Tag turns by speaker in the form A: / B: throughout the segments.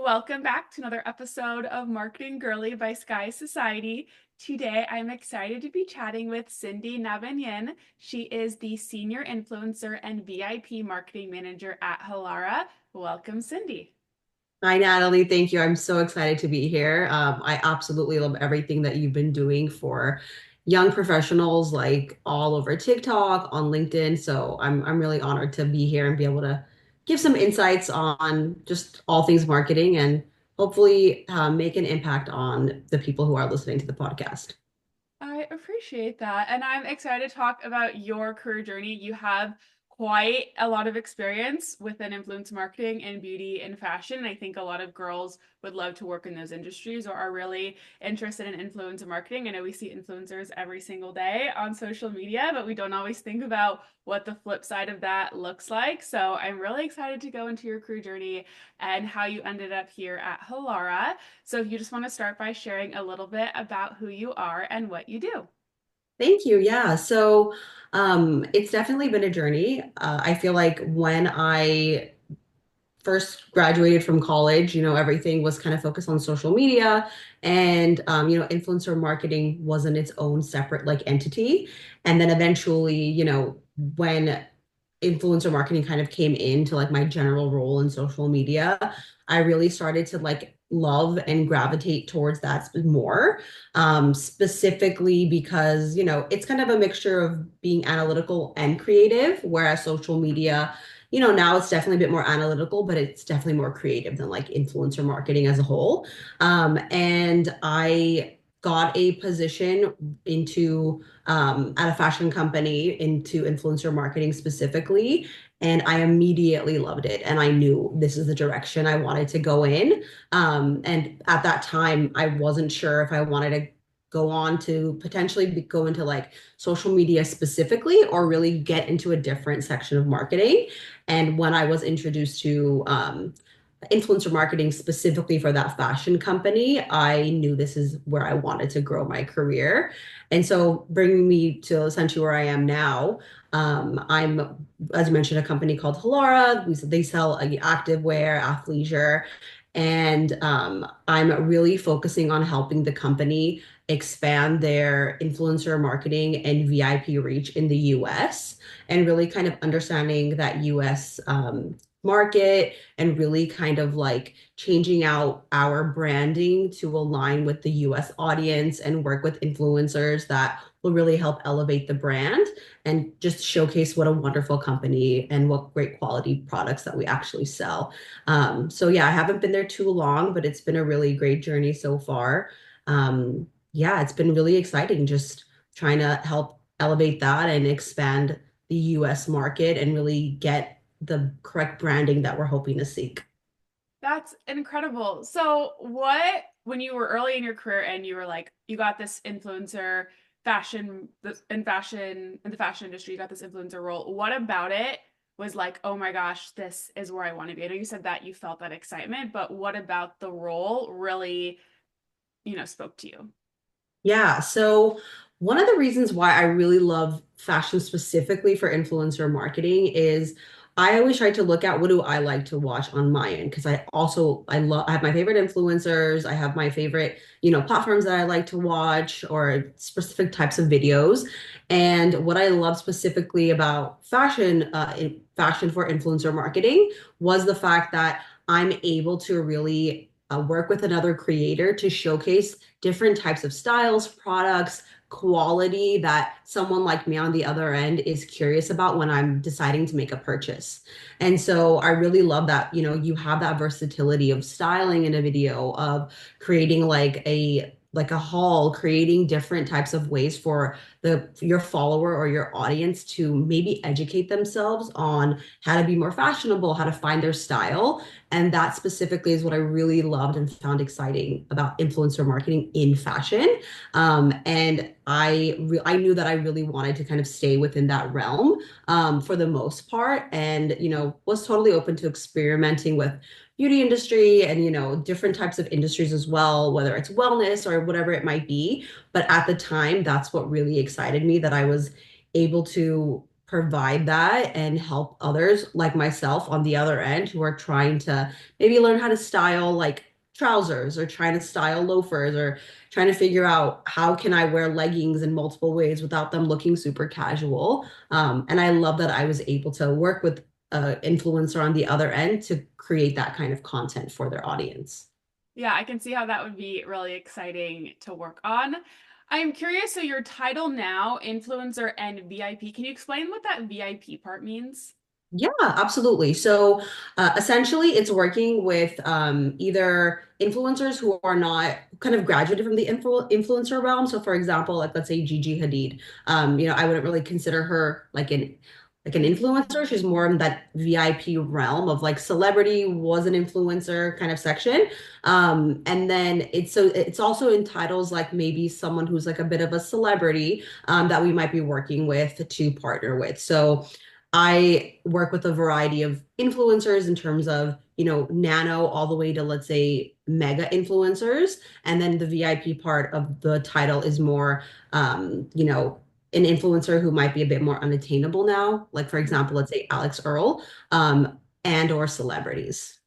A: Welcome back to another episode of Marketing Girly by Sky Society. Today, I'm excited to be chatting with Cindy Nalbandyan. She is the Senior Influencer and VIP Marketing Manager at Halara. Welcome, Cindy.
B: Hi, Natalie. Thank you. I'm so excited to be here. I absolutely love everything that you've been doing for young professionals, like all over TikTok, on LinkedIn. So I'm really honored to be here and be able to give some insights on just all things marketing and hopefully make an impact on the people who are listening to the podcast.
A: I appreciate that. And I'm excited to talk about your career journey. You have quite a lot of experience within influence marketing and beauty and fashion. And I think a lot of girls would love to work in those industries or are really interested in influencer marketing. I know we see influencers every single day on social media, but we don't always think about what the flip side of that looks like. So I'm really excited to go into your career journey and how you ended up here at Halara. So if you just want to start by sharing a little bit about who you are and what you do.
B: Thank you. Yeah. It's definitely been a journey. I feel like when I first graduated from college, everything was kind of focused on social media and, influencer marketing wasn't its own separate like entity. And then eventually, when influencer marketing kind of came into like my general role in social media, I really started to like love and gravitate towards that more, specifically because, it's kind of a mixture of being analytical and creative, whereas social media, now it's definitely a bit more analytical, but it's definitely more creative than like influencer marketing as a whole. And I got a position into at a fashion company into influencer marketing specifically. And I immediately loved it. And I knew this is the direction I wanted to go in. And at that time, I wasn't sure if I wanted to go on to potentially go into like social media specifically or really get into a different section of marketing. And when I was introduced to influencer marketing specifically for that fashion company, I knew this is where I wanted to grow my career. And so bringing me to essentially where I am now, I'm, as you mentioned, a company called Halara. They sell activewear, athleisure, and I'm really focusing on helping the company expand their influencer marketing and VIP reach in the US and really kind of understanding that US market and really kind of like changing out our branding to align with the US audience and work with influencers that will really help elevate the brand and just showcase what a wonderful company and what great quality products that we actually sell. So yeah, I haven't been there too long, but it's been a really great journey so far. Yeah, it's been really exciting just trying to help elevate that and expand the US market and really get the correct branding that we're hoping to seek.
A: That's incredible. So, when you were early in your career and you were like, you got this influencer in the fashion industry, you got this influencer role. What about it was like, oh my gosh, this is where I want to be? I know you said that you felt that excitement, but what about the role really, spoke to you?
B: Yeah, so one of the reasons why I really love fashion specifically for influencer marketing is I always try to look at what do I like to watch on my end because I have my favorite influencers, I have my favorite, platforms that I like to watch or specific types of videos. And what I love specifically about fashion for influencer marketing was the fact that I'm able to really work with another creator to showcase different types of styles, products, quality that someone like me on the other end is curious about when I'm deciding to make a purchase. And so I really love that, you have that versatility of styling in a video, of creating like a haul, creating different types of ways for the your follower or your audience to maybe educate themselves on how to be more fashionable, how to find their style. And that specifically is what I really loved and found exciting about influencer marketing in fashion. I knew that I really wanted to kind of stay within that realm for the most part, and was totally open to experimenting with beauty industry and different types of industries as well, whether it's wellness or whatever it might be. But at the time, that's what really excited me, that I was able to provide that and help others like myself on the other end who are trying to maybe learn how to style like trousers or trying to style loafers or trying to figure out how can I wear leggings in multiple ways without them looking super casual. And I love that I was able to work with an influencer on the other end to create that kind of content for their audience.
A: Yeah, I can see how that would be really exciting to work on. I'm curious, so your title now, influencer and VIP, can you explain what that VIP part means?
B: Yeah, absolutely. So essentially, it's working with either influencers who are not kind of graduated from the influencer realm. So, for example, like let's say Gigi Hadid, I wouldn't really consider her like an influencer. She's more in that VIP realm of like celebrity was an influencer kind of section. And then it's also in titles like maybe someone who's like a bit of a celebrity that we might be working with to partner with. So I work with a variety of influencers in terms of, nano all the way to, let's say, mega influencers. And then the VIP part of the title is more, an influencer who might be a bit more unattainable now. Like, for example, let's say Alex Earl, and or celebrities.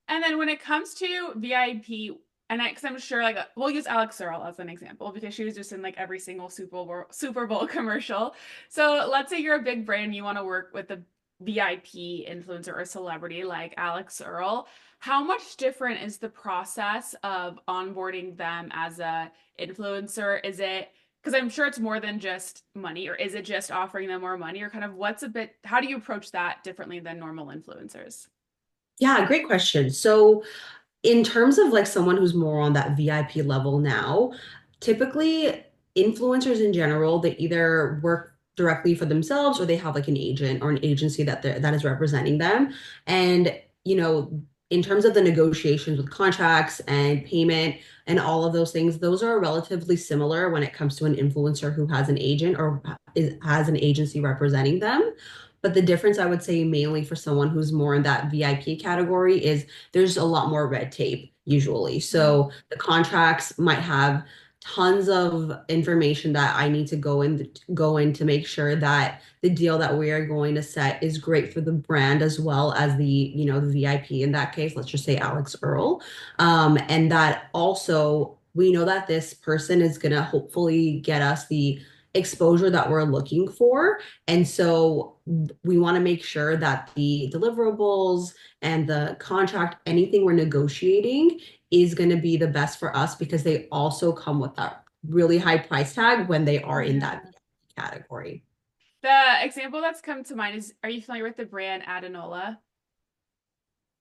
A: And then when it comes to VIP, and because I'm sure like we'll use Alex Earl as an example because she was just in like every single Super Bowl commercial. So let's say you're a big brand, you want to work with a VIP influencer or celebrity like Alex Earl. How much different is the process of onboarding them as a influencer? Is it because I'm sure it's more than just money, or is it just offering them more money, or kind of how do you approach that differently than normal influencers?
B: Yeah, great question. So in terms of like someone who's more on that VIP level now, typically influencers in general, they either work directly for themselves or they have like an agent or an agency that is representing them. And, in terms of the negotiations with contracts and payment and all of those things, those are relatively similar when it comes to an influencer who has an agent or has an agency representing them. But the difference I would say mainly for someone who's more in that VIP category is there's a lot more red tape usually.
A: Mm.
B: So the contracts might have tons of information that I need to go in to make sure that the deal that we are going to set is great for the brand as well as the VIP in that case, let's just say Alex Earl. And that also we know that this person is going to hopefully get us the exposure that we're looking for. And so we want to make sure that the deliverables and the contract, anything we're negotiating, is going to be the best for us because they also come with that really high price tag when they are in that
A: Yeah.
B: category.
A: The example that's come to mind is, are you familiar with the brand Adanola?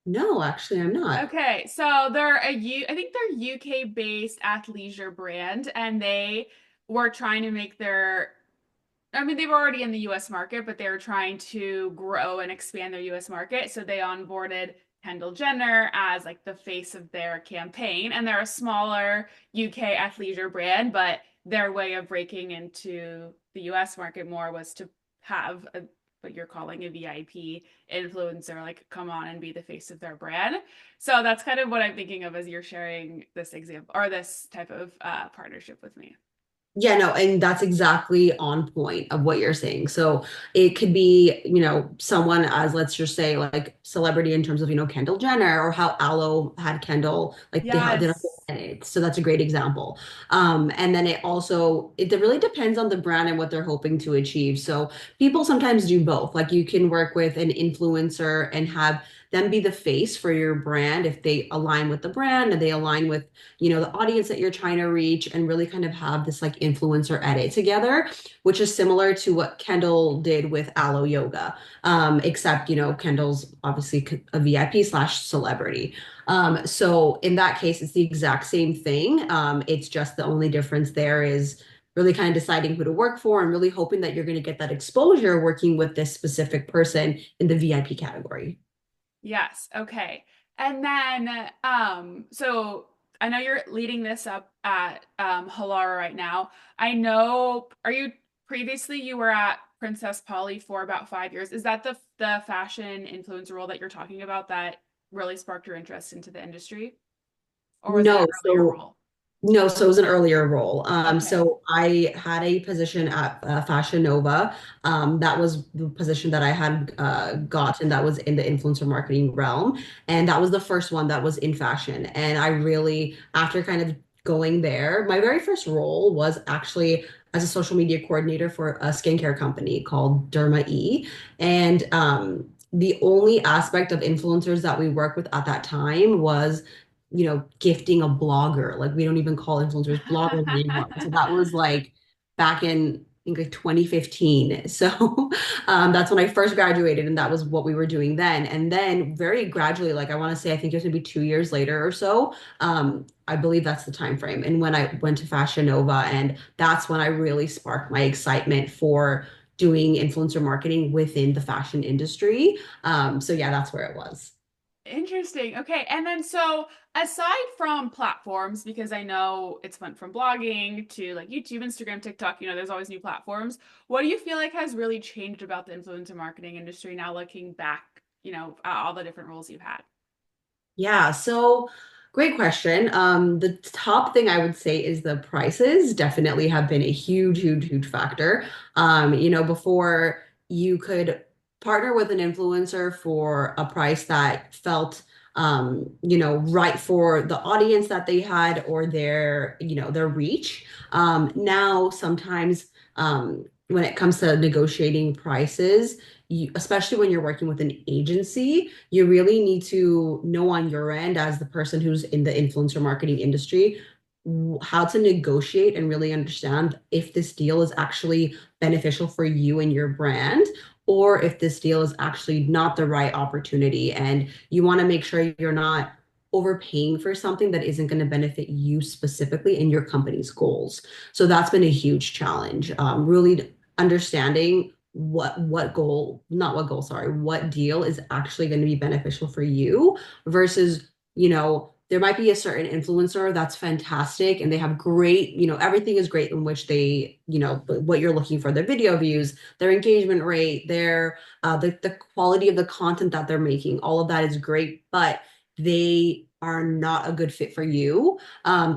B: No, actually, I'm not.
A: Okay, so they're I think they're UK based athleisure brand, and they were trying to make I mean, they've already in the US market, but they're trying to grow and expand their US market. So they onboarded Kendall Jenner as like the face of their campaign. And they're a smaller UK athleisure brand, but their way of breaking into the US market more was to have what you're calling a VIP influencer like come on and be the face of their brand. So that's kind of what I'm thinking of as you're sharing this example or this type of partnership with me.
B: Yeah, no, and that's exactly on point of what you're saying. So it could be, someone as let's just say like celebrity in terms of, Kendall Jenner or how Aloe had Kendall, like did a whole
A: Yes.
B: edit. So that's a great example. And then it really depends on the brand and what they're hoping to achieve. So people sometimes do both. Like you can work with an influencer and have them be the face for your brand if they align with the brand and they align with the audience that you're trying to reach and really kind of have this like influencer edit together, which is similar to what Kendall did with Aloe Yoga. Except, Kendall's obviously a VIP slash celebrity. So in that case, it's the exact same thing. It's just the only difference there is really kind of deciding who to work for and really hoping that you're going to get that exposure working with this specific person in the VIP category.
A: Yes. Okay. And then, so I know you're leading this up at Halara right now. I know, previously you were at Princess Polly for about 5 years. Is that the fashion influencer role that you're talking about that really sparked your interest into the industry? Or was that an
B: No,
A: earlier
B: so
A: role?
B: No, so it was an earlier role.
A: Okay.
B: So I had a position at Fashion Nova. That was the position that I had gotten that was in the influencer marketing realm. And that was the first one that was in fashion. And I really, after kind of going there, my very first role was actually as a social media coordinator for a skincare company called Derma E. And the only aspect of influencers that we worked with at that time was gifting a blogger. Like we don't even call influencers bloggers anymore. So that was like back in I think like 2015. So that's when I first graduated, and that was what we were doing then. And then very gradually, like I want to say, I think it was maybe 2 years later or so. I believe that's the time frame. And when I went to Fashion Nova, and that's when I really sparked my excitement for doing influencer marketing within the fashion industry. So yeah, that's where it was.
A: Interesting. Okay. And then so aside from platforms, because I know it's went from blogging to like YouTube, Instagram, TikTok, there's always new platforms. What do you feel like has really changed about the influencer marketing industry now looking back, at all the different roles you've had?
B: Yeah, so great question. The top thing I would say is the prices definitely have been a huge, huge, huge factor. Before you could partner with an influencer for a price that felt right for the audience that they had or their reach. Now sometimes when it comes to negotiating prices, especially when you're working with an agency, you really need to know on your end as the person who's in the influencer marketing industry how to negotiate and really understand if this deal is actually beneficial for you and your brand or if this deal is actually not the right opportunity and you want to make sure you're not overpaying for something that isn't going to benefit you specifically in your company's goals. So that's been a huge challenge. Really understanding what goal, not what goal, sorry, what deal is actually going to be beneficial for you versus, there might be a certain influencer that's fantastic and they have great, everything is great in which they, what you're looking for, their video views, their engagement rate, the quality of the content that they're making, all of that is great, but they are not a good fit for you,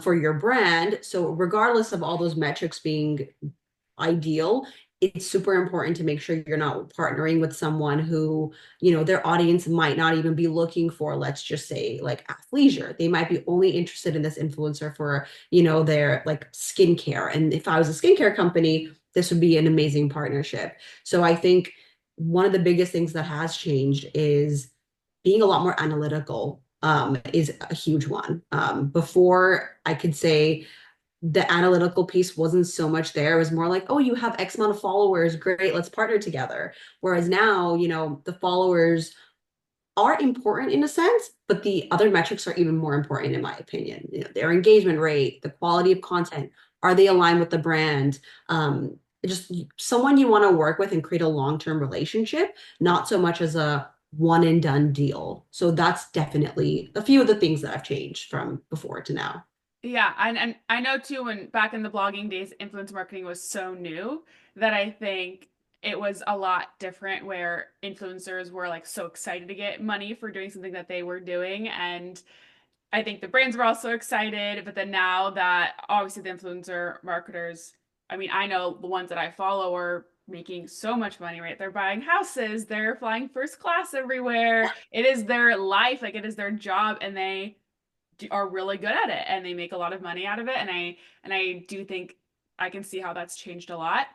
B: for your brand. So regardless of all those metrics being ideal, it's super important to make sure you're not partnering with someone who, their audience might not even be looking for, let's just say, like athleisure. They might be only interested in this influencer for, their like skincare. And if I was a skincare company, this would be an amazing partnership. So I think one of the biggest things that has changed is being a lot more analytical. Is a huge one. Before I could say the analytical piece wasn't so much there. It was more like, oh, you have X amount of followers. Great, let's partner together. Whereas now, the followers are important in a sense, but the other metrics are even more important, in my opinion. Their engagement rate, the quality of content, are they aligned with the brand? Just someone you want to work with and create a long-term relationship, not so much as a one and done deal. So that's definitely a few of the things that have changed from before to now.
A: Yeah, and I know too when back in the blogging days, influencer marketing was so new that I think it was a lot different where influencers were like so excited to get money for doing something that they were doing. And I think the brands were also excited, but then now that obviously the influencer marketers, I mean, I know the ones that I follow are making so much money, right? They're buying houses, they're flying first class everywhere. It is their life, like it is their job, and they are really good at it and they make a lot of money out of it. And I do think I can see how that's changed a lot.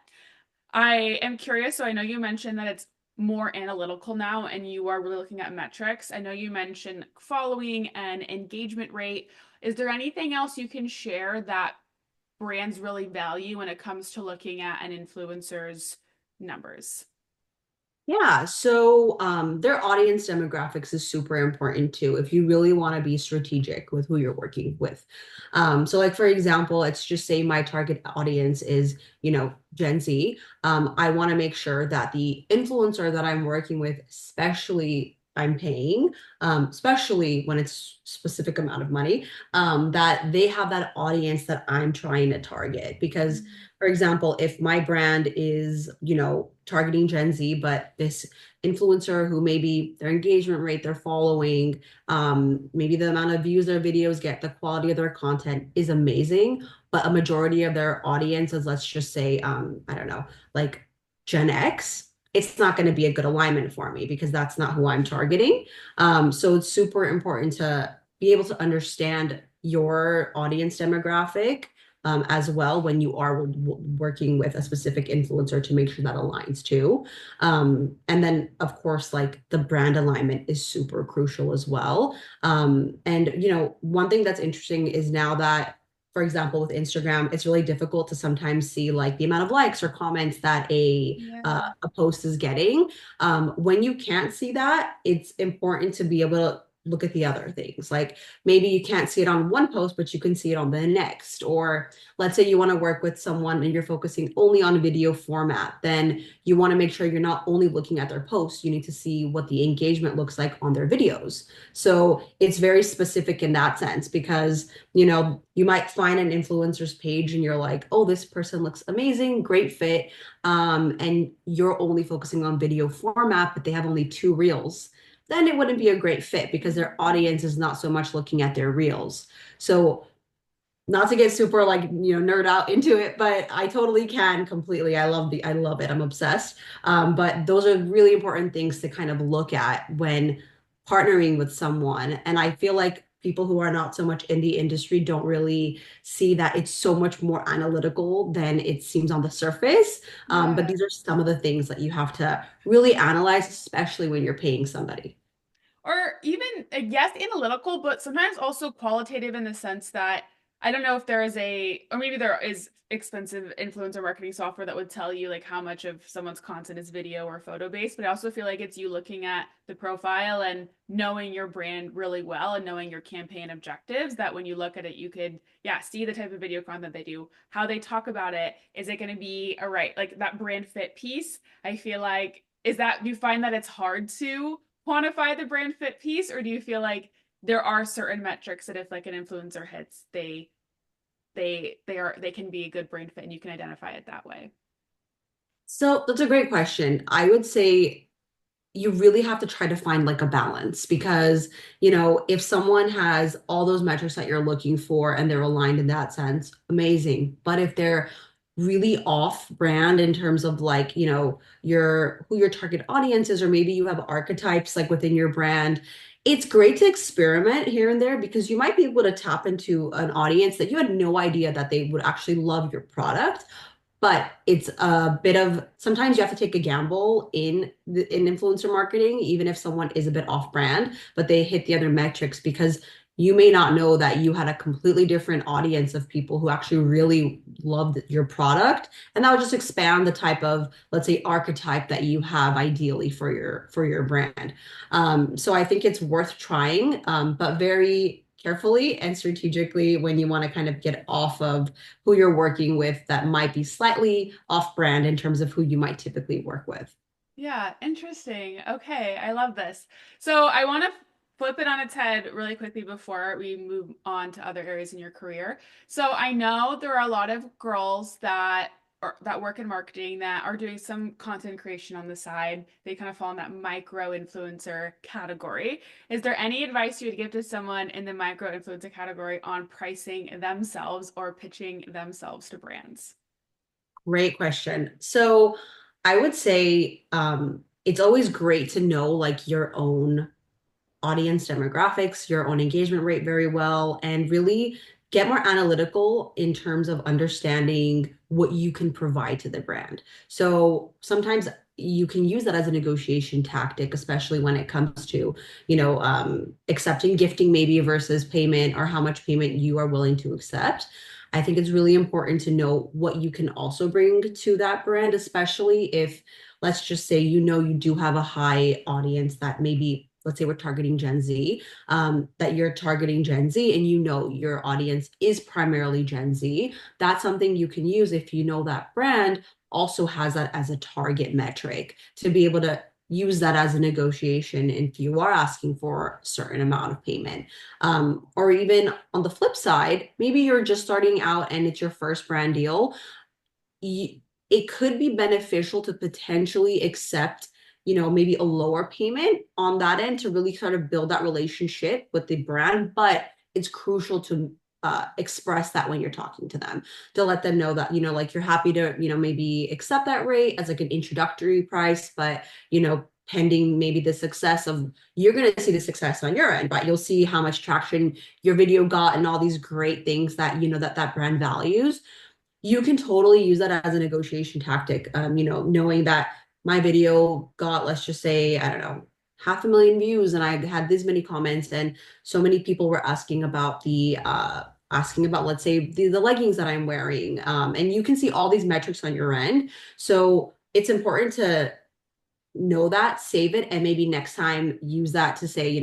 A: I am curious. So I know you mentioned that it's more analytical now and you are really looking at metrics. I know you mentioned following and engagement rate. Is there anything else you can share that brands really value when it comes to looking at an influencer's numbers?
B: Yeah, so their audience demographics is super important too if you really want to be strategic with who you're working with. So like for example, let's just say my target audience is, Gen Z. I want to make sure that the influencer that I'm working with, especially I'm paying, especially when it's specific amount of money, that they have that audience that I'm trying to target. Because,
A: Mm.
B: for example, if my brand is, targeting Gen Z, but this influencer who maybe their engagement rate, their following, maybe the amount of views their videos get, the quality of their content is amazing, but a majority of their audience is, let's just say, I don't know, like Gen X, it's not going to be a good alignment for me because that's not who I'm targeting. So it's super important to be able to understand your audience demographic, as well when you are working with a specific influencer to make sure that aligns too. And then, of course, like the brand alignment is super crucial as well. And, one thing that's interesting is now that, for example, with Instagram, it's really difficult to sometimes see like the amount of likes or comments that
A: Yeah.
B: a post is getting. When you can't see that, it's important to be able to look at the other things. Like maybe you can't see it on one post, but you can see it on the next. Or let's say you want to work with someone and you're focusing only on video format, then you want to make sure you're not only looking at their posts, you need to see what the engagement looks like on their videos. So it's very specific in that sense because, you might find an influencer's page and you're like, oh, this person looks amazing, great fit. And you're only focusing on video format, but they have only two reels, then it wouldn't be a great fit because their
A: Mhm.
B: audience is not so much looking at their reels. So not to get super like nerd out into it, but I totally can completely. I love it. I'm obsessed. But those are really important things to kind of look at when partnering with someone. And I feel like people who are not so much in the industry don't really see that it's so much more analytical than it seems on the surface. But
A: Yeah.
B: these are some of the things that you have to really analyze, especially when you're paying somebody.
A: Or even, yes, analytical, but sometimes also qualitative in the sense that I don't know if there is or maybe there is expensive influencer marketing software that would tell you like how much of someone's content is video or photo based, but I also feel like it's you looking at the profile and knowing your brand really well and knowing your campaign objectives that when you look at it, you could, yeah, see the type of video content they do, how they talk about it. Is it going to be a right, like that brand fit piece? I feel like, do you find that it's hard to quantify the brand fit piece, or do you feel like there are certain metrics that if like an influencer hits, they can be a good brand fit and you can identify it that way?
B: So that's a great question. I would say you really have to try to find like a balance because, if someone has all those metrics that you're looking for and they're aligned in that sense, amazing. But if they're really off brand in terms of like, your who your target audience is, or maybe you have archetypes like within your brand, it's great to experiment here and there because you might be able to tap into an audience that you had no idea that they would actually love your product, but it's a bit of sometimes you have to take a gamble in influencer marketing, even if someone is a bit off brand, but they hit the other metrics because you may not know that you had a completely different audience of people who actually really loved your product, and that would just expand the type of, let's say, archetype that you have ideally for your brand. So I think it's worth trying, but very carefully and strategically when you want to kind of get off of who you're working with that might be slightly off brand in terms of who you might typically work with.
A: Yeah, interesting. Okay, I love this. So I want to flip it on its head really quickly before we move on to other areas in your career. So I know there are a lot of girls that work in marketing that are doing some content creation on the side. They kind of fall in that micro influencer category. Is there any advice you would give to someone in the micro influencer category on pricing themselves or pitching themselves to brands?
B: Great question. So I would say it's always great to know like your own audience demographics, your own engagement rate very well, and really get more analytical in terms of understanding what you can provide to the brand. So sometimes you can use that as a negotiation tactic, especially when it comes to, accepting gifting maybe versus payment or how much payment you are willing to accept. I think it's really important to know what you can also bring to that brand, especially if, let's just say, you do have a high audience that maybe, let's say we're targeting Gen Z, that you're targeting Gen Z and your audience is primarily Gen Z. That's something you can use if you know that brand also has that as a target metric to be able to use that as a negotiation if you are asking for a certain amount of payment. Or even on the flip side, maybe you're just starting out and it's your first brand deal. It could be beneficial to potentially accept, maybe a lower payment on that end to really sort of build that relationship with the brand. But it's crucial to express that when you're talking to them, to let them know that, like you're happy to, maybe accept that rate as like an introductory price, but, pending maybe the success of, you're going to see the success on your end, but you'll see how much traction your video got and all these great things that, that brand values. You can totally use that as a negotiation tactic. Knowing that my video got, let's just say, I don't know, 500,000 views, and I had this many comments, and so many people were asking about, let's say, the leggings that I'm wearing. And you can see all these metrics on your end. So it's important to know that, save it, and maybe next time use that to say,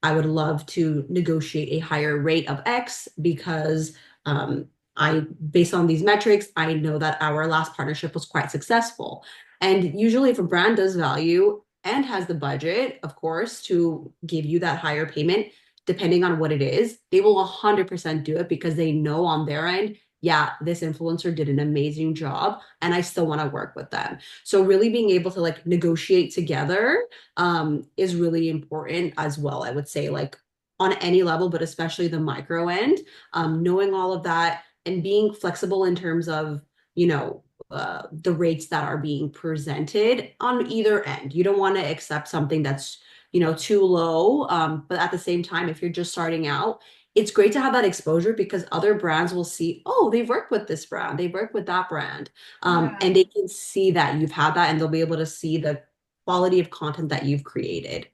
B: I would love to negotiate a higher rate of X because um, based on these metrics, I know that our last partnership was quite successful. And usually, if a brand does value and has the budget, of course, to give you that higher payment, depending on what it is, they will 100% do it because they know on their end, yeah, this influencer did an amazing job and I still want to work with them. So really being able to like negotiate together is really important as well, I would say, like on any level, but especially the micro end, knowing all of that and being flexible in terms of, the rates that are being presented on either end. You don't want to accept something that's, too low. But at the same time, if you're just starting out, it's great to have that exposure because other brands will see, oh, they've worked with this brand, they've worked with that brand.
A: Yeah.
B: And they can see that you've had that and they'll be able to see the quality of content that you've created.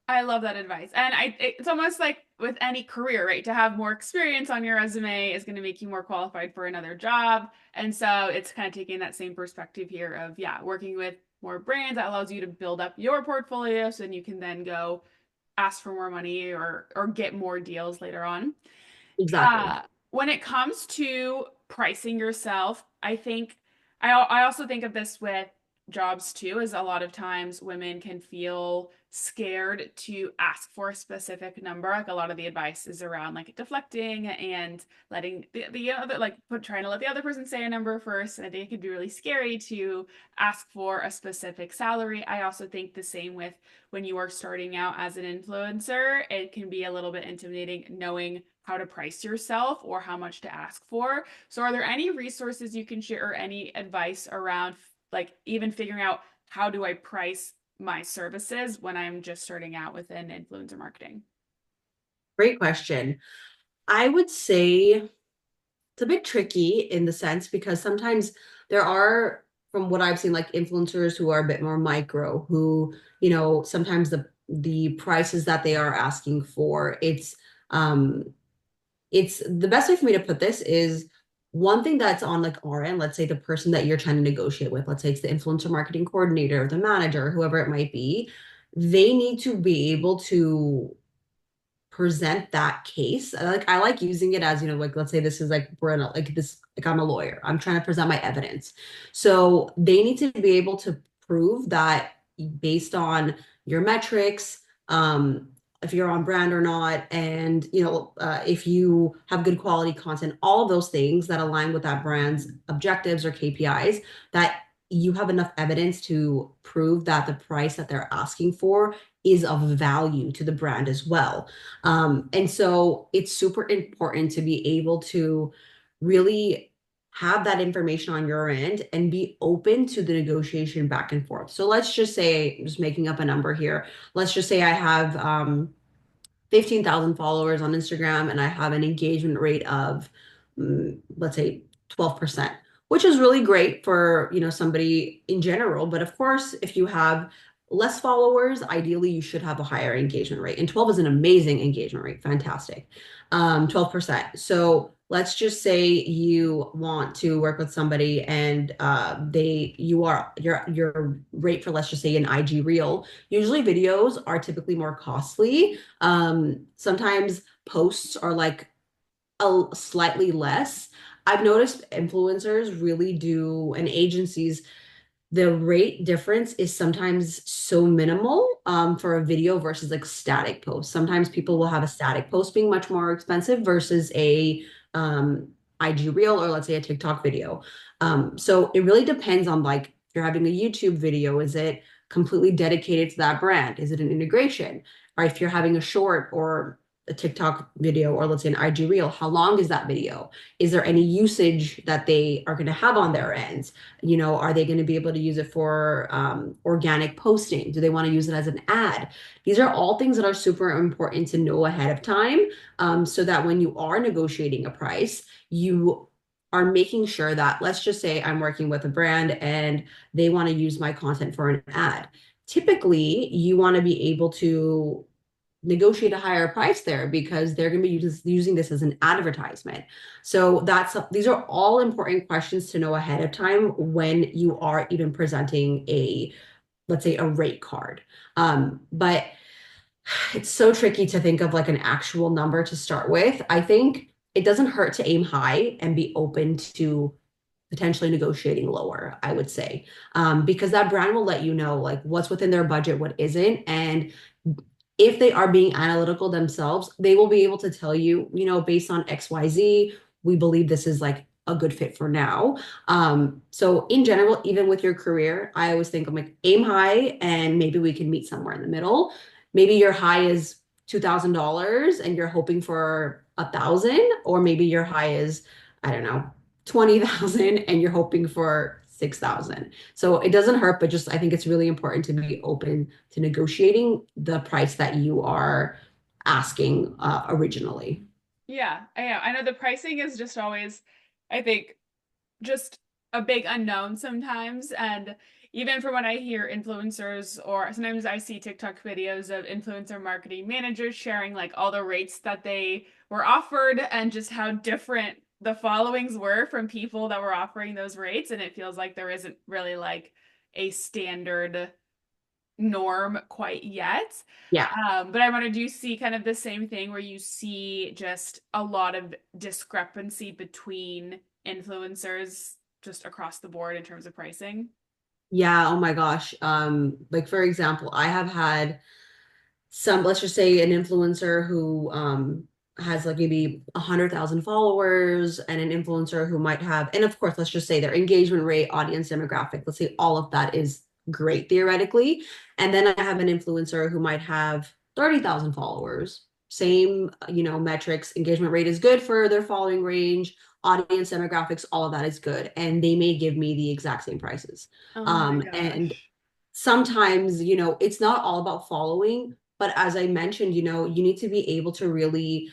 A: I love that advice. And it's almost like with any career, right? To have more experience on your resume is going to make you more qualified for another job. And so it's kind of taking that same perspective here of, yeah, working with more brands that allows you to build up your portfolio so then you can then go ask for more money or get more deals later on.
B: Exactly.
A: When it comes to pricing yourself, I think I also think of this with jobs too, is a lot of times women can feel scared to ask for a specific number. Like a lot of the advice is around like deflecting and letting the other trying to let the other person say a number first. And I think it could be really scary to ask for a specific salary. I also think the same with when you are starting out as an influencer, it can be a little bit intimidating knowing how to price yourself or how much to ask for. So, are there any resources you can share or any advice around like even figuring out how do I price my services when I'm just starting out within influencer marketing?
B: Great question. I would say it's a bit tricky in the sense because sometimes there are, from what I've seen, like influencers who are a bit more micro, who, sometimes the prices that they are asking for, um it's the best way for me to put this is one thing that's on like our end, let's say the person that you're trying to negotiate with, let's say it's the influencer marketing coordinator, the manager, whoever it might be, they need to be able to present that case. I like using it as, like let's say this is like we're in a, like this like I'm a lawyer. I'm trying to present my evidence. So they need to be able to prove that based on your metrics, if you're on brand or not, and if you have good quality content, all of those things that align with that brand's objectives or KPIs, that you have enough evidence to prove that the price that they're asking for is of value to the brand as well. And so it's super important to be able to really have that information on your end and be open to the negotiation back and forth. So let's just say, I'm just making up a number here. Let's just say I have 15,000 followers on Instagram and I have an engagement rate of, let's say 12%, which is really great for, somebody in general. But of course, if you have less followers, ideally you should have a higher engagement rate. And 12 is an amazing engagement rate. Fantastic. 12%. So let's just say you want to work with somebody and your rate for, let's just say, an IG reel. Usually videos are typically more costly. Sometimes posts are like a slightly less. I've noticed influencers really do, and agencies the rate difference is sometimes so minimal for a video versus like static post. Sometimes people will have a static post being much more expensive versus a IG reel or let's say a TikTok video. So it really depends on like if you're having a YouTube video, is it completely dedicated to that brand? Is it an integration? Or if you're having a short or a TikTok video or let's say an IG reel, how long is that video? Is there any usage that they are going to have on their ends? Are they going to be able to use it for organic posting? Do they want to use it as an ad? These are all things that are super important to know ahead of time, so that when you are negotiating a price, you are making sure that, let's just say I'm working with a brand and they want to use my content for an ad. Typically, you want to be able to negotiate a higher price there because they're going to be using this as an advertisement. So these are all important questions to know ahead of time when you are even presenting a, let's say, a rate card. But it's so tricky to think of like an actual number to start with. I think it doesn't hurt to aim high and be open to potentially negotiating lower, I would say, because that brand will let you know like what's within their budget, what isn't, and if they are being analytical themselves, they will be able to tell you, based on XYZ, we believe this is like a good fit for now. So in general, even with your career, I always think I'm like aim high and maybe we can meet somewhere in the middle. Maybe your high is $2,000 and you're hoping for 1,000, or maybe your high is, I don't know, 20,000 and you're hoping for 6,000. So it doesn't hurt, but just I think it's really important to be open to negotiating the price that you are asking originally.
A: Yeah, I know the pricing is just always, I think, just a big unknown sometimes. And even from when I hear influencers, or sometimes I see TikTok videos of influencer marketing managers sharing like all the rates that they were offered and just how different the followings were from people that were offering those rates. And it feels like there isn't really like a standard norm quite yet.
B: Yeah.
A: But I wanted to see kind of the same thing where you see just a lot of discrepancy between influencers just across the board in terms of pricing.
B: Yeah, oh my gosh. Like for example, I have had some, let's just say an influencer who has like maybe 100,000 followers and an influencer who might have, and of course, let's just say their engagement rate, audience demographic, let's say all of that is great theoretically. And then I have an influencer who might have 30,000 followers, same, metrics, engagement rate is good for their following range, audience demographics, all of that is good. And they may give me the exact same prices.
A: Oh my
B: And
A: gosh.
B: sometimes, it's not all about following, but as I mentioned, you need to be able to really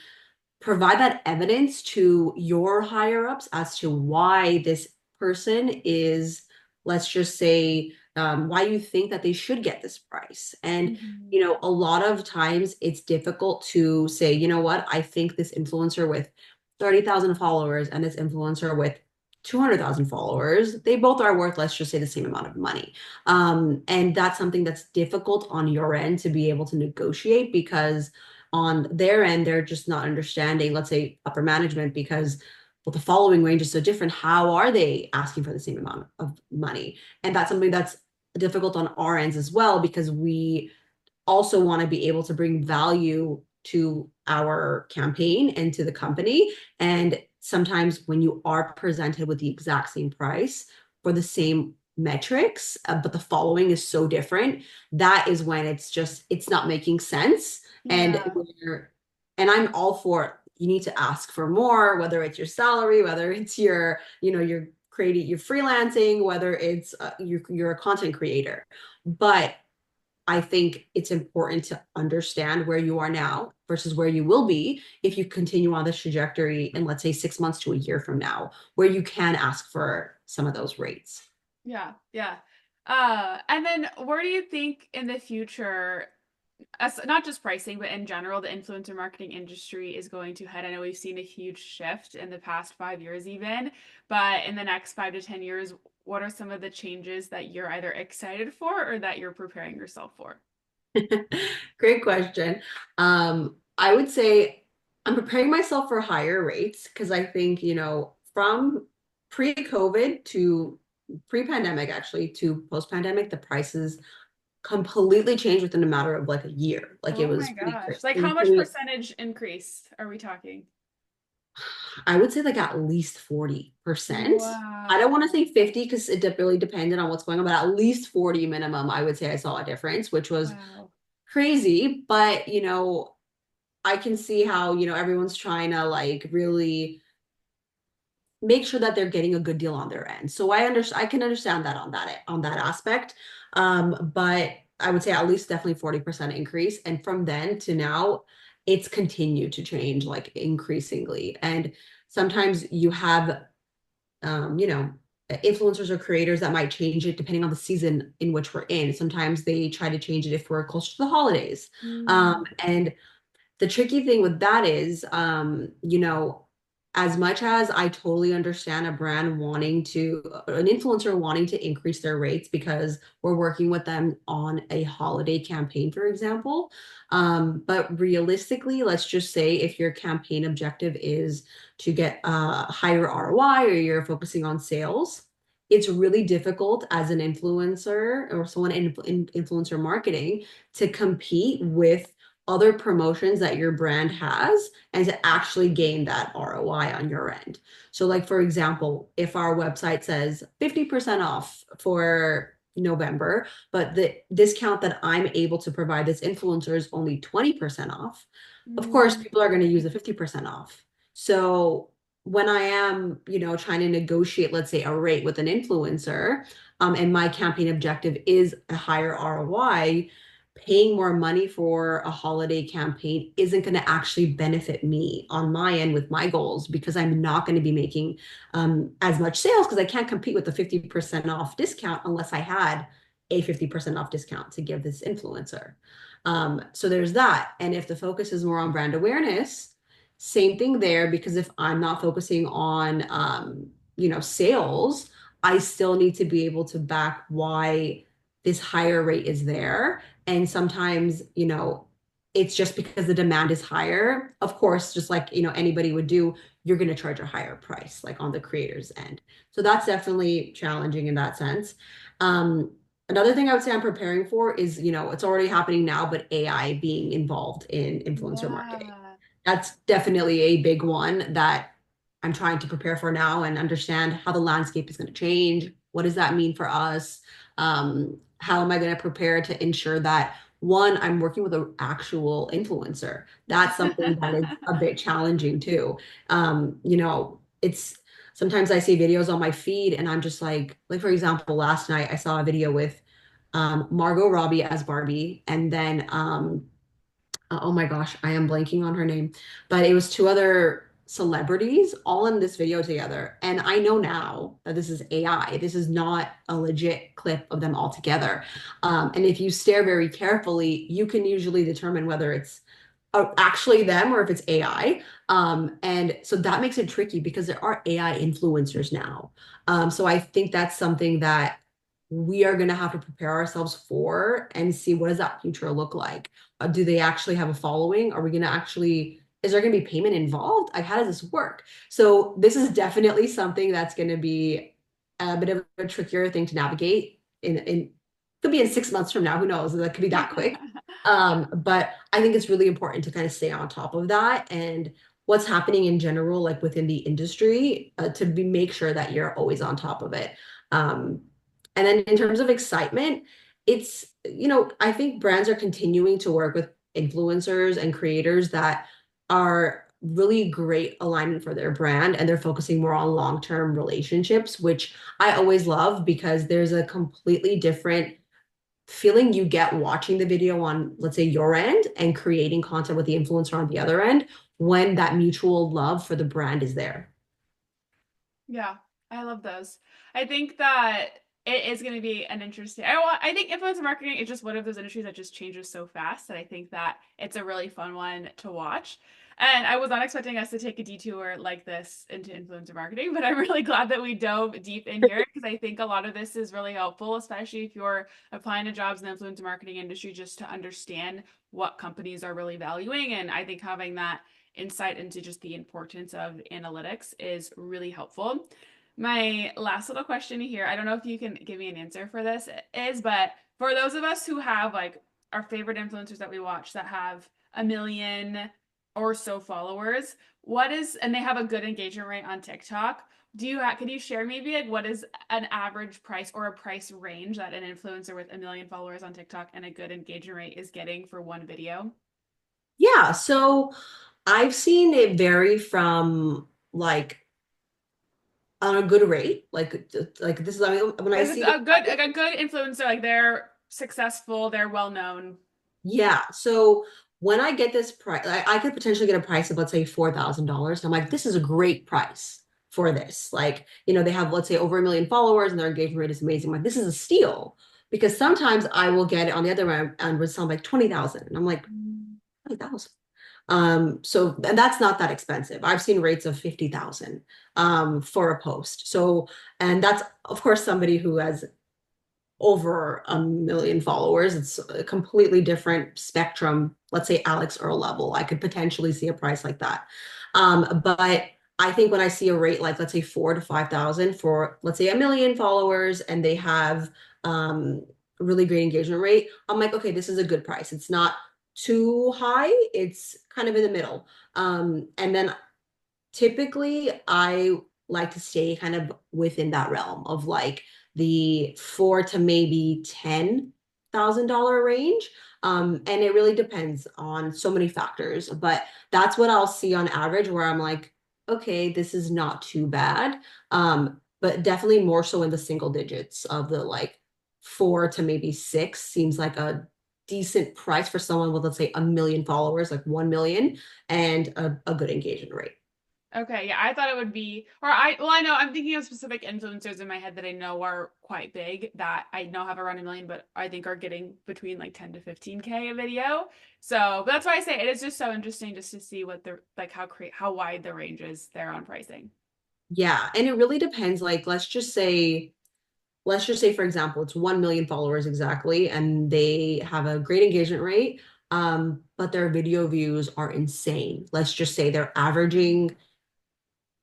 B: provide that evidence to your higher ups as to why this person is, let's just say, why you think that they should get this price. And,
A: Mhm.
B: a lot of times it's difficult to say, you know what, I think this influencer with 30,000 followers and this influencer with 200,000 followers, they both are worth, let's just say, the same amount of money. And that's something that's difficult on your end to be able to negotiate because on their end, they're just not understanding, let's say, upper management, because well, the following range is so different. How are they asking for the same amount of money? And that's something that's difficult on our ends as well, because we also want to be able to bring value to our campaign and to the company. And sometimes when you are presented with the exact same price for the same metrics, but the following is so different, that is when it's not making sense. And
A: Yeah.
B: and I'm all for you need to ask for more, whether it's your salary, whether it's your creating, your freelancing, whether it's you're a content creator. But I think it's important to understand where you are now versus where you will be if you continue on this trajectory in, let's say, 6 months to a year from now, where you can ask for some of those rates.
A: Yeah. Yeah. And then where do you think in the future, as not just pricing, but in general, the influencer marketing industry is going to head? I know we've seen a huge shift in the past 5 years, even, but in the next 5 to 10 years, what are some of the changes that you're either excited for or that you're preparing yourself for?
B: Great question. I would say I'm preparing myself for higher rates because I think, from pre-COVID to pre-pandemic actually to post-pandemic, the prices completely changed within a matter of like a year. Like it
A: Oh
B: was
A: my
B: pretty
A: gosh. Like how much
B: crazy.
A: percentage increase are we talking?
B: I would say like at least 40%. I don't
A: Wow.
B: want to say 50 because it really depended on what's going on, but at least 40 minimum, I would say I saw a difference, which was
A: Wow.
B: crazy. But, I can see how, everyone's trying to like really make sure that they're getting a good deal on their end. So I can understand that on that aspect. But I would say at least definitely 40% increase. And from then to now, it's continued to change like increasingly. And sometimes you have influencers or creators that might change it depending on the season in which we're in. Sometimes they try to change it if we're closer to the holidays.
A: Mm.
B: And the tricky thing with that is, as much as I totally understand a brand wanting to, an influencer wanting to increase their rates because we're working with them on a holiday campaign, for example. But realistically, let's just say if your campaign objective is to get a higher ROI or you're focusing on sales, it's really difficult as an influencer or someone in influencer marketing to compete with other promotions that your brand has and to actually gain that ROI on your end. So, like for example, if our website says 50% off for November, but the discount that I'm able to provide this influencer is only 20% off, of course,
A: Mm.
B: people are going to use the 50% off. So, when I am, trying to negotiate, let's say, a rate with an influencer, and my campaign objective is a higher ROI, paying more money for a holiday campaign isn't going to actually benefit me on my end with my goals because I'm not going to be making as much sales because I can't compete with the 50% off discount unless I had a 50% off discount to give this influencer. So there's that. And if the focus is more on brand awareness, same thing there, because if I'm not focusing on, sales, I still need to be able to back why this higher rate is there. And sometimes, it's just because the demand is higher. Of course, just like, anybody would do, you're going to charge a higher price, like on the creator's end. So that's definitely challenging in that sense. Um, Another thing I would say I'm preparing for is, it's already happening now, but AI being involved in influencer marketing.
A: Yeah.
B: That's definitely a big one that I'm trying to prepare for now and understand how the landscape is going to change. What does that mean for us? How am I going to prepare to ensure that one, I'm working with an actual influencer? That's something that is a bit challenging too. It's sometimes I see videos on my feed and I'm just like for example, last night I saw a video with Margot Robbie as Barbie, and then oh my gosh, I am blanking on her name, but it was two other celebrities all in this video together. And I know now that this is AI. This is not a legit clip of them all together. And if you stare very carefully, you can usually determine whether it's actually them or if it's AI. And so that makes it tricky because there are AI influencers now. So I think that's something that we are going to have to prepare ourselves for and see what does that future look like. Do they actually have a following? Are we going to actually, is there going to be payment involved? Like, how does this work? So this is definitely something that's going to be a bit of a trickier thing to navigate in could be in 6 months from now. Who knows? That could be that quick. But I think it's really important to kind of stay on top of that and what's happening in general, like within the industry, make sure that you're always on top of it. Um, and then in terms of excitement, it's, I think brands are continuing to work with influencers and creators that are really great alignment for their brand and they're focusing more on long-term relationships, which I always love because there's a completely different feeling you get watching the video on, let's say, your end and creating content with the influencer on the other end when that mutual love for the brand is there.
A: Yeah, I love those. I think that it is going to be an interesting. I think influencer marketing is just one of those industries that just changes so fast that I think that it's a really fun one to watch. And I was not expecting us to take a detour like this into influencer marketing, but I'm really glad that we dove deep in here because I think a lot of this is really helpful, especially if you're applying to jobs in the influencer marketing industry, just to understand what companies are really valuing. And I think having that insight into just the importance of analytics is really helpful. My last little question here, I don't know if you can give me an answer for this, is, but for those of us who have like our favorite influencers that we watch that have 1 million or so followers, and they have a good engagement rate on TikTok. Could you share maybe like what is an average price or a price range that an influencer with 1 million followers on TikTok and a good engagement rate is getting for one video?
B: Yeah, so I've seen it vary from like on a good rate, like this is I mean, when I
A: Like
B: see the price.
A: a good influencer, like they're successful, they're well known.
B: Yeah. So when I get this price, I could potentially get a price of, let's say, $4,000. I'm like, this is a great price for this. Like, they have, let's say, over 1 million followers and their engagement rate is amazing. I'm like, this is a steal because sometimes I will get it on the other end with some like 20,000. And I'm like, 20,000. And that's not that expensive. I've seen rates of 50,000 for a post. So, and that's of course somebody who has over 1 million followers. It's a completely different spectrum. Let's say Alex Earl level. I could potentially see a price like that. But I think when I see a rate like, let's say, 4 to 5,000 for, let's say, 1 million followers, and they have really great engagement rate, I'm like, okay, this is a good price. It's not too high. It's kind of in the middle. And then typically I like to stay kind of within that realm of like the 4 to maybe $10,000 range. And it really depends on so many factors, but that's what I'll see on average where I'm like, okay, this is not too bad. But definitely more so in the single digits of the like 4 to maybe 6 seems like a decent price for someone with, let's say, 1 million followers, like 1 million, and a good engagement rate.
A: Okay, yeah, I thought it would be, well, I know I'm thinking of specific influencers in my head that I know are quite big that I know have around 1 million, but I think are getting between like 10 to 15K a video. So, but that's why I say it is just so interesting just to see what the like how wide the range is there on pricing.
B: Yeah, and it really depends. Like, let's just say, for example, it's 1 million followers exactly, and they have a great engagement rate, but their video views are insane. Let's just say they're averaging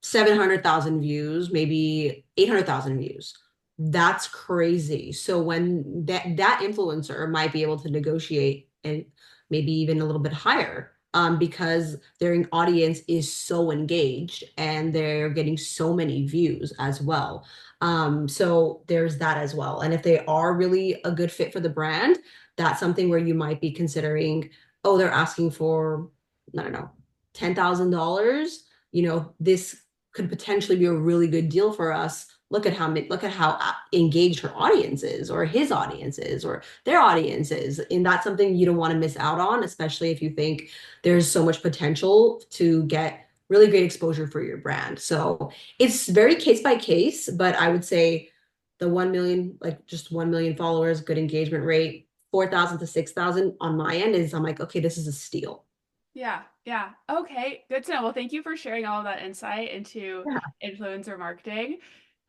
B: 700,000 views, maybe 800,000 views. That's crazy. So when that influencer might be able to negotiate and maybe even a little bit higher, because their audience is so engaged and they're getting so many views as well. So there's that as well. And if they are really a good fit for the brand, that's something where you might be considering, oh, they're asking for, I don't know, $10,000. This could potentially be a really good deal for us. Look at how engaged her audience is, or his audience is, or their audience is, and that's something you don't want to miss out on, especially if you think there's so much potential to get really great exposure for your brand. So it's very case by case, but I would say the 1 million, like just 1 million followers, good engagement rate, 4,000 to 6,000 on my end is, I'm like, okay, this is a steal.
A: Yeah, yeah. Okay, good to know. Well, thank you for sharing all of that insight into
B: Yeah.
A: influencer marketing.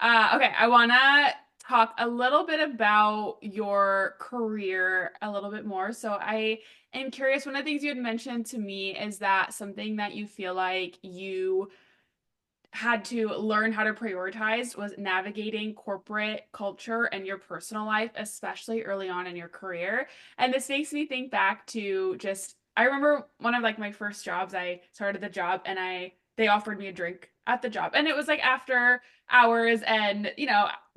A: Okay, I want to talk a little bit about your career a little bit more. So I am curious, one of the things you had mentioned to me is that something that you feel like you had to learn how to prioritize was navigating corporate culture and your personal life, especially early on in your career. And this makes me think back to just, I remember one of like my first jobs, I started the job and they offered me a drink at the job. And it was like after hours and,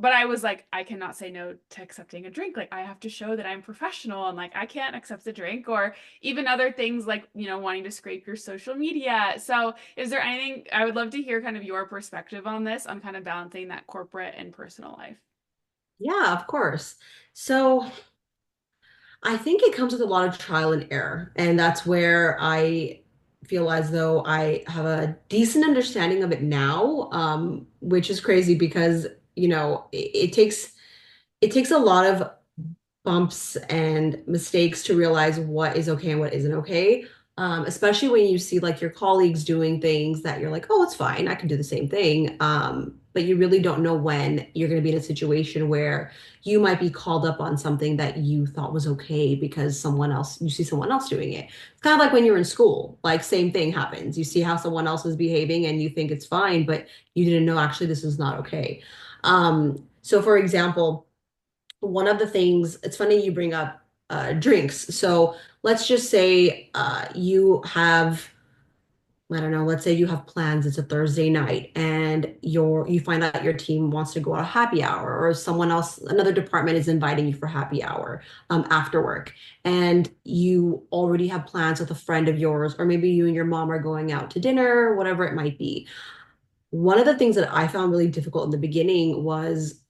A: but I was like, I cannot say no to accepting a drink. Like I have to show that I'm professional and like I can't accept a drink or even other things like, wanting to scrape your social media. So is there anything I would love to hear kind of your perspective on this, on kind of balancing that corporate and personal life?
B: Yeah, of course. So I think it comes with a lot of trial and error. And that's where I feel as though I have a decent understanding of it now, which is crazy because, it takes a lot of bumps and mistakes to realize what is okay and what isn't okay. Especially when you see like your colleagues doing things that you're like, oh, it's fine. I can do the same thing. but you really don't know when you're going to be in a situation where you might be called up on something that you thought was okay because you see someone else doing it. It's kind of like when you're in school, like same thing happens. You see how someone else is behaving and you think it's fine, but you didn't know actually this is not okay. So for example, one of the things, it's funny you bring up drinks. So let's just say you have, I don't know, let's say you have plans, it's a Thursday night and you find out your team wants to go out happy hour or someone else, another department is inviting you for happy hour after work. And you already have plans with a friend of yours, or maybe you and your mom are going out to dinner, whatever it might be. One of the things that I found really difficult in the beginning was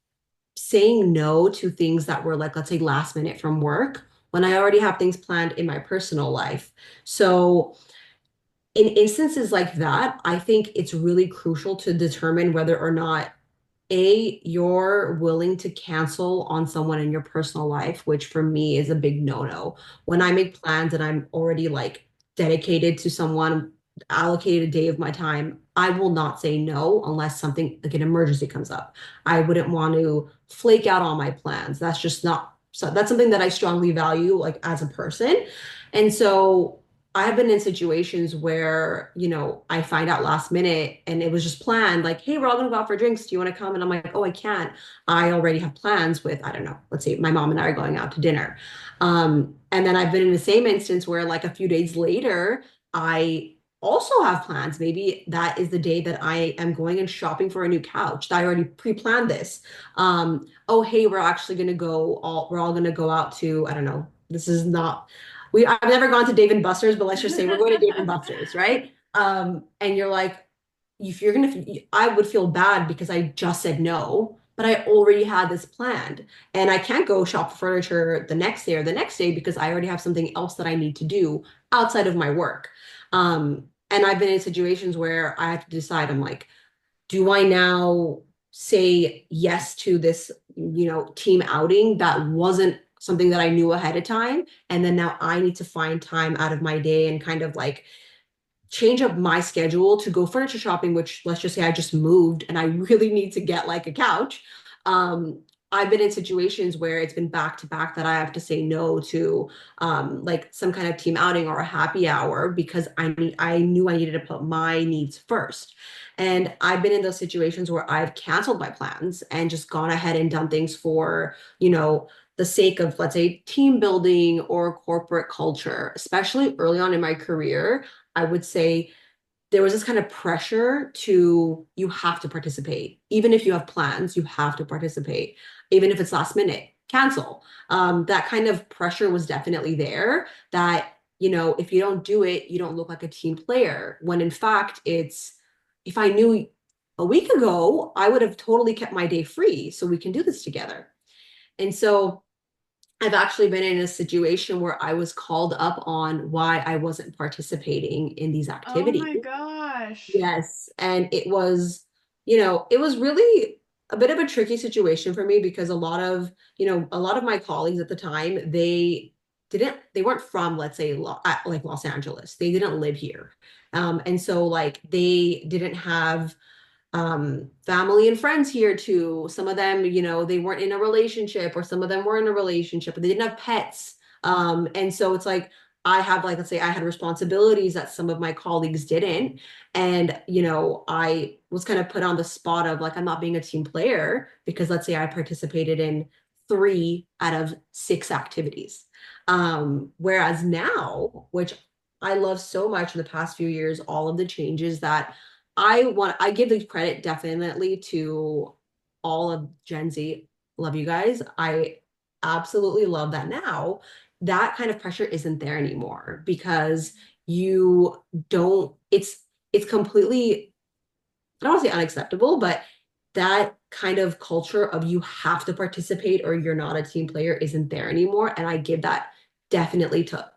B: saying no to things that were like, let's say, last minute from work when I already have things planned in my personal life. So, in instances like that, I think it's really crucial to determine whether or not you're willing to cancel on someone in your personal life, which for me is a big no-no. When I make plans and I'm already like dedicated to someone, allocated a day of my time, I will not say no unless something like an emergency comes up. I wouldn't want to flake out on my plans. That's just not so that's something that I strongly value like as a person. And so I've been in situations where, I find out last minute and it was just planned, like, hey, we're all gonna go out for drinks. Do you want to come? And I'm like, oh, I can't. I already have plans with, I don't know, let's say my mom and I are going out to dinner. And then I've been in the same instance where like a few days later, I also have plans. Maybe that is the day that I am going and shopping for a new couch. I already pre-planned this. Oh, hey, we're all gonna go out to, I don't know, this is not I've never gone to Dave and Buster's, but let's just say we're going to Dave and Buster's, right? And you're like, if you're gonna, I would feel bad because I just said no, but I already had this planned, and I can't go shop for furniture the next day or the next day because I already have something else that I need to do outside of my work. And I've been in situations where I have to decide. I'm like, do I now say yes to this, team outing that wasn't something that I knew ahead of time? And then now I need to find time out of my day and kind of like change up my schedule to go furniture shopping, which let's just say I just moved and I really need to get like a couch. Um, I've been in situations where it's been back to back that I have to say no to like some kind of team outing or a happy hour because I knew I needed to put my needs first. And I've been in those situations where I've canceled my plans and just gone ahead and done things for, the sake of, let's say, team building or corporate culture, especially early on in my career. I would say there was this kind of pressure to you have to participate. Even if you have plans, you have to participate. Even if it's last minute, cancel. That kind of pressure was definitely there that, if you don't do it, you don't look like a team player. When in fact, if I knew a week ago, I would have totally kept my day free so we can do this together. And so I've actually been in a situation where I was called up on why I wasn't participating in these
A: Oh
B: activities.
A: my gosh.
B: Yes, and it was really a bit of a tricky situation for me because a lot of my colleagues at the time, they weren't from, let's say, like Los Angeles. They didn't live here. And so like they didn't have family and friends here too. Some of them, they weren't in a relationship, or some of them were in a relationship, but they didn't have pets. And so it's like I have, like, let's say I had responsibilities that some of my colleagues didn't. And, I was kind of put on the spot of like, I'm not being a team player because let's say I participated in 3 out of 6 activities. Whereas now, which I love so much in the past few years, all of the changes that I give the credit definitely to all of Gen Z. Love you guys. I absolutely love that now that kind of pressure isn't there anymore because you don't, it's completely, I don't want to say unacceptable, but that kind of culture of you have to participate or you're not a team player isn't there anymore. And I give that definitely to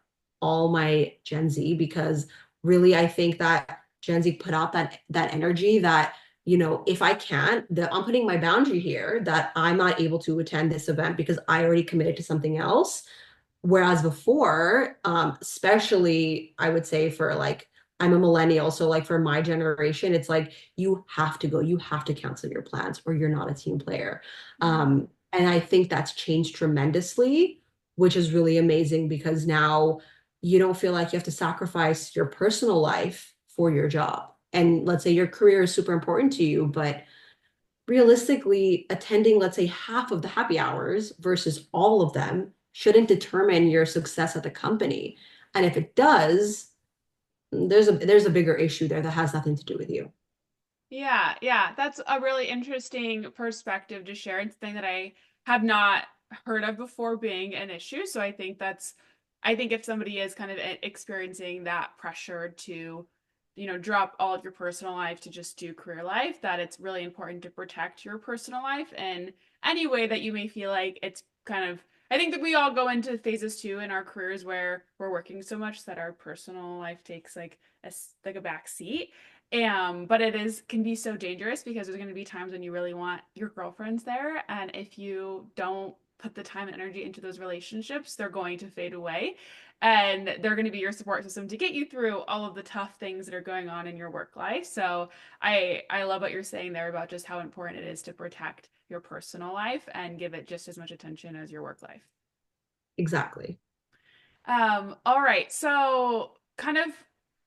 B: all my Gen Z because really I think that Gen Z put out that energy that, if I can't, that I'm putting my boundary here that I'm not able to attend this event because I already committed to something else. Whereas before, especially I would say for like I'm a millennial, so like for my generation, it's like you have to go, you have to cancel your plans, or you're not a team player.
A: Mhm.
B: And I think that's changed tremendously, which is really amazing because now you don't feel like you have to sacrifice your personal life for your job. And let's say your career is super important to you, but realistically, attending, let's say, half of the happy hours versus all of them shouldn't determine your success at the company. And if it does, there's a bigger issue there that has nothing to do with you.
A: Yeah, yeah, that's a really interesting perspective to share. It's something that I have not heard of before being an issue. So I think if somebody is kind of experiencing that pressure to, drop all of your personal life to just do career life, that it's really important to protect your personal life in any way that you may feel like it's kind of, I think that we all go into phases too in our careers where we're working so much that our personal life takes like like a back seat. But it is can be so dangerous because there's going to be times when you really want your girlfriends there, and if you don't put the time and energy into those relationships, they're going to fade away, and they're going to be your support system to get you through all of the tough things that are going on in your work life. So I love what you're saying there about just how important it is to protect your personal life and give it just as much attention as your work life.
B: Exactly.
A: All right. So kind of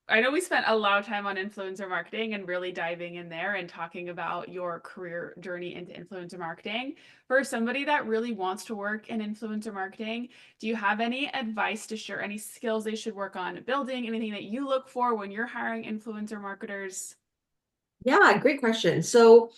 A: I know we spent a lot of time on influencer marketing and really diving in there and talking about your career journey into influencer marketing. For somebody that really wants to work in influencer marketing, do you have any advice to share, any skills they should work on building, anything that you look for when you're hiring influencer marketers?
B: Yeah, great question. So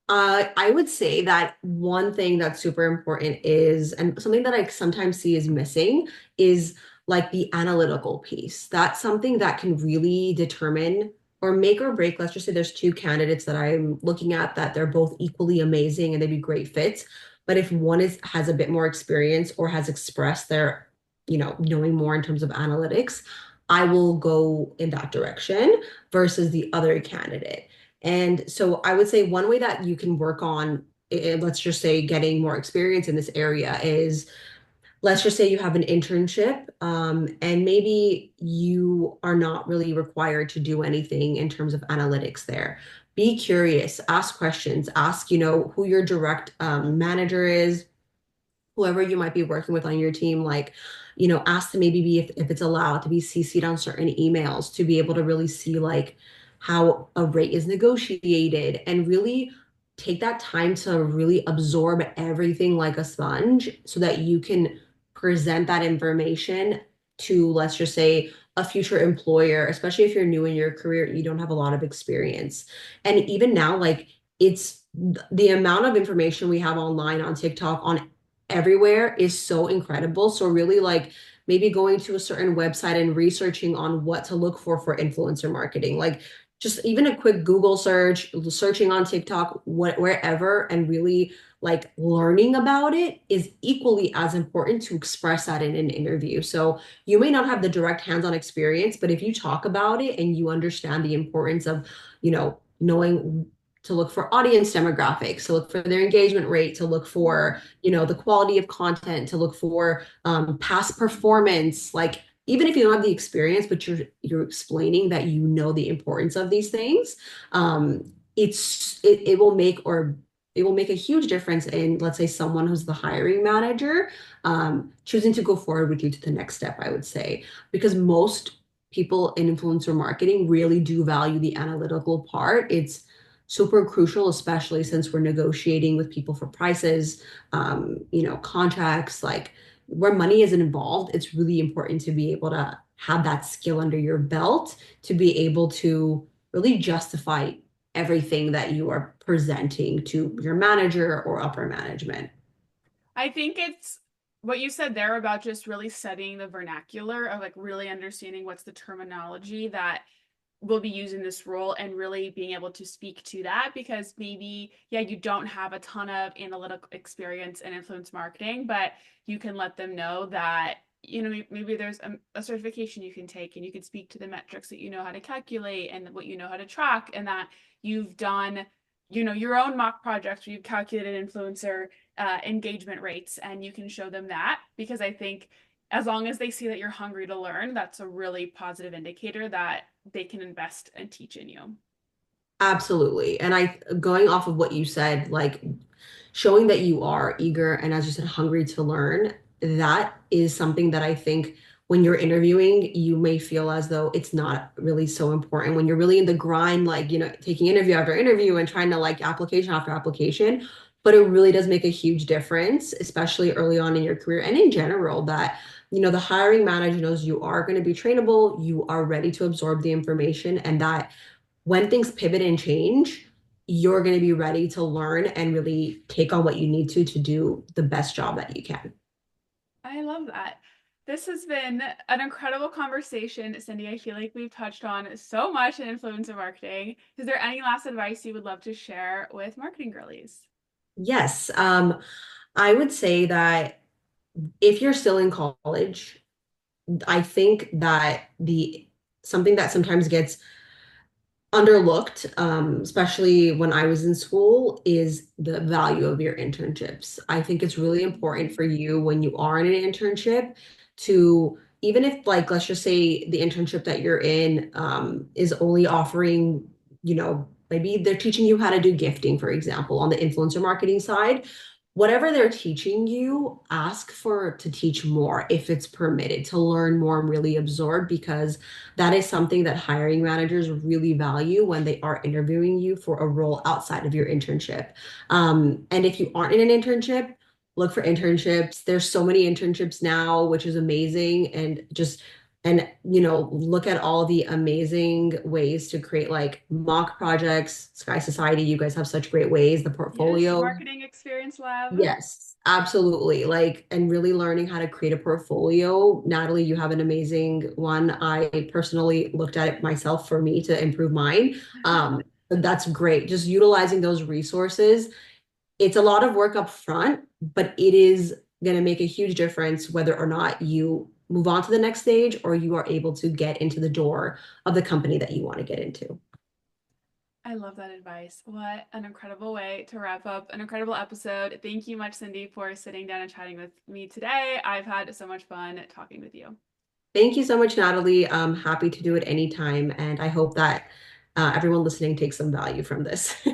B: I would say that one thing that's super important is, and something that I sometimes see is missing, is like the analytical piece. That's something that can really determine or make or break. Let's just say there's two candidates that I'm looking at that they're both equally amazing and they'd be great fits. But if one is has a bit more experience or has expressed their, knowing more in terms of analytics, I will go in that direction versus the other candidate. And so I would say one way that you can work on, let's just say, getting more experience in this area is, let's just say you have an internship, and maybe you are not really required to do anything in terms of analytics there. Be curious, ask questions, ask, who your direct manager is, whoever you might be working with on your team, like, ask to maybe be, if it's allowed to be CC'd on certain emails to be able to really see like how a rate is negotiated and really take that time to really absorb everything like a sponge so that you can present that information to, let's just say, a future employer, especially if you're new in your career, you don't have a lot of experience. And even now, like, it's the amount of information we have online on TikTok, on everywhere, is so incredible. So really, like, maybe going to a certain website and researching on what to look for influencer marketing, like just even a quick Google search, searching on TikTok, wherever, and really like learning about it is equally as important to express that in an interview. So you may not have the direct hands-on experience, but if you talk about it and you understand the importance of, knowing to look for audience demographics, to look for their engagement rate, to look for, the quality of content, to look for past performance, like even if you don't have the experience, but you're explaining that you know the importance of these things, it will make, or it will make a huge difference in, let's say, someone who's the hiring manager choosing to go forward with you to the next step, I would say, because most people in influencer marketing really do value the analytical part. It's super crucial, especially since we're negotiating with people for prices, contracts, like where money isn't involved. It's really important to be able to have that skill under your belt to be able to really justify everything that you are presenting to your manager or upper management.
A: I think it's what you said there about just really studying the vernacular of like really understanding what's the terminology that will be used in this role and really being able to speak to that because maybe, yeah, you don't have a ton of analytical experience in influence marketing, but you can let them know that, maybe there's a certification you can take and you can speak to the metrics that you know how to calculate and what you know how to track and that you've done, your own mock projects where you've calculated influencer engagement rates and you can show them that because I think as long as they see that you're hungry to learn, that's a really positive indicator that they can invest and teach in you.
B: Absolutely. And I, going off of what you said, like showing that you are eager and, as you said, hungry to learn, that is something that I think when you're interviewing, you may feel as though it's not really so important. When you're really in the grind, like, taking interview after interview and trying to like application after application, but it really does make a huge difference, especially early on in your career and in general, that the hiring manager knows you are going to be trainable, you are ready to absorb the information, and that when things pivot and change, you're going to be ready to learn and really take on what you need to do the best job that you can.
A: I love that. This has been an incredible conversation, Cindy. I feel like we've touched on so much in influencer marketing. Is there any last advice you would love to share with marketing girlies?
B: Yes, I would say that if you're still in college, I think that the something that sometimes gets underlooked, especially when I was in school, is the value of your internships. I think it's really important
A: Mhm.
B: for you when you are in an internship to, even if, like, let's just say the internship that you're in is only offering, maybe they're teaching you how to do gifting, for example, on the influencer marketing side. Whatever they're teaching you, ask for to teach more if it's permitted, to learn more and really absorb, because that is something that hiring managers really value when they are interviewing you for a role outside of your internship. And if you aren't in an internship, look for internships. There's so many internships now, which is amazing. And look at all the amazing ways to create like mock projects. Sky Society, you guys have such great ways, the
A: Yes,
B: portfolio.
A: Marketing Experience Lab.
B: Yes, absolutely. Like, and really learning how to create a portfolio. Natalie, you have an amazing one. I personally looked at it myself for me to improve mine. But that's great. Just utilizing those resources. It's a lot of work up front, but it is going to make a huge difference whether or not you move on to the next stage or you are able to get into the door of the company that you want to get into.
A: I love that advice. What an incredible way to wrap up an incredible episode. Thank you much, Cindy, for sitting down and chatting with me today. I've had so much fun talking with you.
B: Thank you so much, Natalie. I'm happy to do it anytime. And I hope that everyone listening takes some value from this.